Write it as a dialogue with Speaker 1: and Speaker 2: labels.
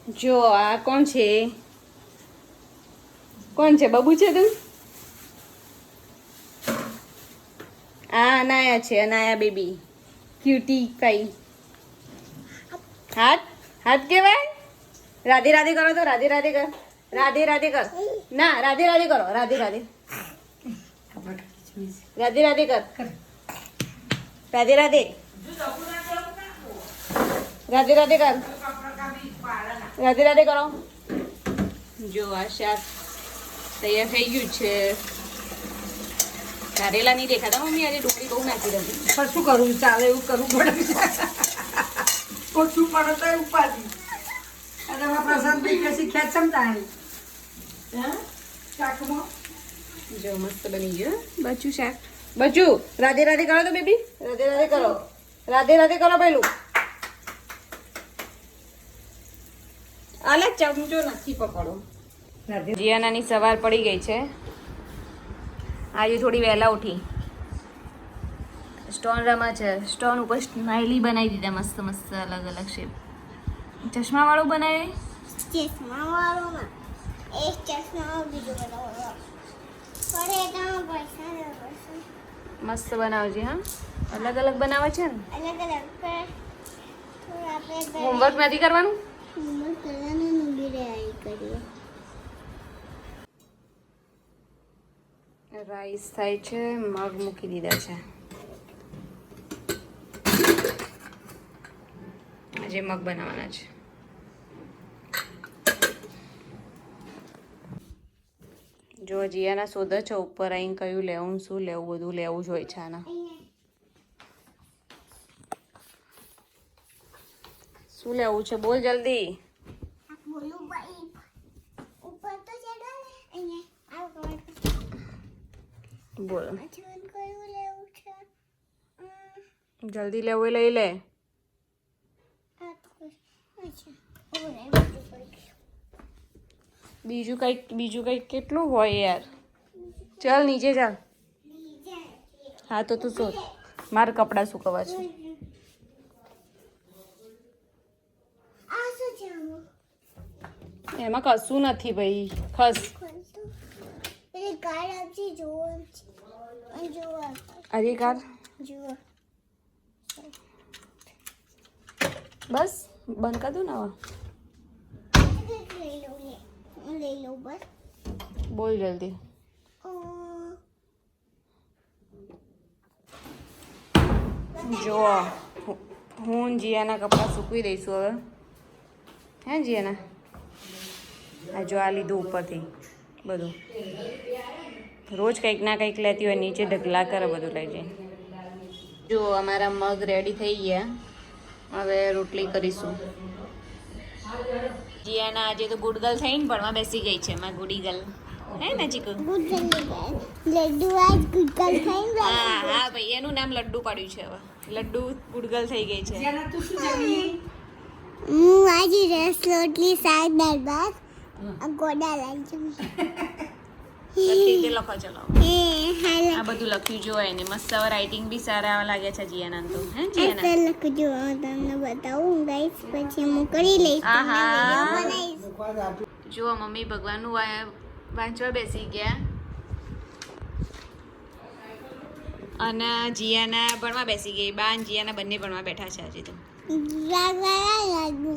Speaker 1: જો આ કોણ છે? કોણ છે? બબુ છે તું? આ અનાયા છે, અનાયા બેબી, ક્યુટી પાઈ. હાથ હાથ કેવાય. રાધે રાધે કરો તો રાધે રાધે કર. રાધે રાધે કર. ના રાધે રાધે કરો. રાધે રાધે. રાધે રાધે કર. રાધે રાધે. રાધે રાધે કર. રાધે રાધે કરો. જો આ શાક તૈયાર થઈ ગયું છે. કારેલા નહીં દેખાતા મમ્મી, આજે ડુંગળી બહુ નાખી દીધી.
Speaker 2: પણ શું કરવું, ચાલે એવું કરવું પડે. ઓછું પડે તો એવું પાછી. અને એમાં પ્રસાદ બી કશી ખેંચમ તાણી. શાકમાં
Speaker 1: જો મસ્ત બની ગયું બચું શાક. બચું રાધે રાધે કરો તો બેબી. રાધે રાધે કરો. રાધે રાધે કરો પેલું. આલે ચમચો નથી પકડો. જીયાનાની સવાર પડી ગઈ છે. આજે થોડી વહેલા ઉઠી. સ્ટોન રમા છે. સ્ટોન ઉપર સ્માઇલી બનાવી દીધા મસ્ત મસ્ત અલગ અલગ શેપ. ચશ્મા વાળું બનાવે.
Speaker 3: ચશ્મા વાળું એક ચશ્મા બીજો બનાવવાનો પડે તો પૈસા લેવા.
Speaker 1: મસ્ત બનાવજે. હા અલગ અલગ બનાવે છે ને.
Speaker 3: અલગ અલગ પર થોડા આપણે
Speaker 1: હોમવર્ક નથી કરવાનું.
Speaker 3: હોમવર્ક કરવાનું નંબી રહી કરીએ.
Speaker 1: રાઈસ થાય છે. મગ મૂકી દીધા છે. આજે મગ બનાવવાના છે. જો જીયાના સોદા છે ઉપર આવીને કયું લેવું શું લેવું બધું લેવું જ હોય છે આના. શું લેવું છે બોલ જલ્દી.
Speaker 3: બોલું ભાઈ ઉપર તો ચડો ને અહીંયા આ કવર
Speaker 1: બોલ
Speaker 3: અચવન કયું લેવું છે.
Speaker 1: જલ્દી લેવું એ લઈ લે.
Speaker 3: આ તો અચ્છા ઓરે બીજું કઈ
Speaker 1: બીજું કઈક કેટલું હોય યાર. ચાલ નીચે ચાલ. હા તો તું શોધ. મારે કપડાં સુકવવા છે.
Speaker 3: આ શું છે આમાં?
Speaker 1: એમાં કશું નથી ભાઈ. ખસ.
Speaker 3: પેલી કાર્ડ આપજે જોવો જોવો
Speaker 1: અરે કાર
Speaker 3: જુઓ.
Speaker 1: બસ બંધ કર દઉં ને હવે.
Speaker 3: લઈ લઉં બસ.
Speaker 1: બોલ જલ્દી. જો હું જીયાના કપડાં સૂકવી દઈશું હવે. હે જીયાના આ જો આ લીધું ઉપરથી બધું. રોજ કંઈક ના કંઈક લેતી હોય નીચે ઢગલા કરે બધું લઈ જઈને. જો અમારા મગ રેડી થઈ ગયા. હવે રોટલી કરીશું. જીયાના આજે તો ગુડ ગર્લ થઈને ભણવા બેસી ગઈ છે. માં ગુડી ગર્લ હે ને ચીકુ.
Speaker 3: લડ્ડુ આજ ગુડગલ થઈ
Speaker 1: હા હા ભાઈ એનું નામ લડ્ડુ પાડ્યું છે હવે. લડ્ડુ ગુડ ગર્લ થઈ ગઈ છે.
Speaker 2: જેના તું શું જમી?
Speaker 3: હું આજે રસ રોટલી શાક દાળ ભાત ગોડા લાવી જમી.
Speaker 1: લખી લખો ચલો.
Speaker 3: હાલો
Speaker 1: આ બધું લખ્યું જો એને મસ્ત હવે રાઇટિંગ બી સારા લાગે છે જીયાના તો. હે જીયાના
Speaker 3: લખજો તમને બતાવું ગાઈસ પછી હું કરી લઈશ.
Speaker 1: આહા જો મમ્મી ભગવાનનું વાંચવા બેસી ગયા અને જીયાના ભણવા બેસી ગઈ. બા અને જીયાના બંને ભણવા બેઠા છે આજે તો.
Speaker 3: લાગુ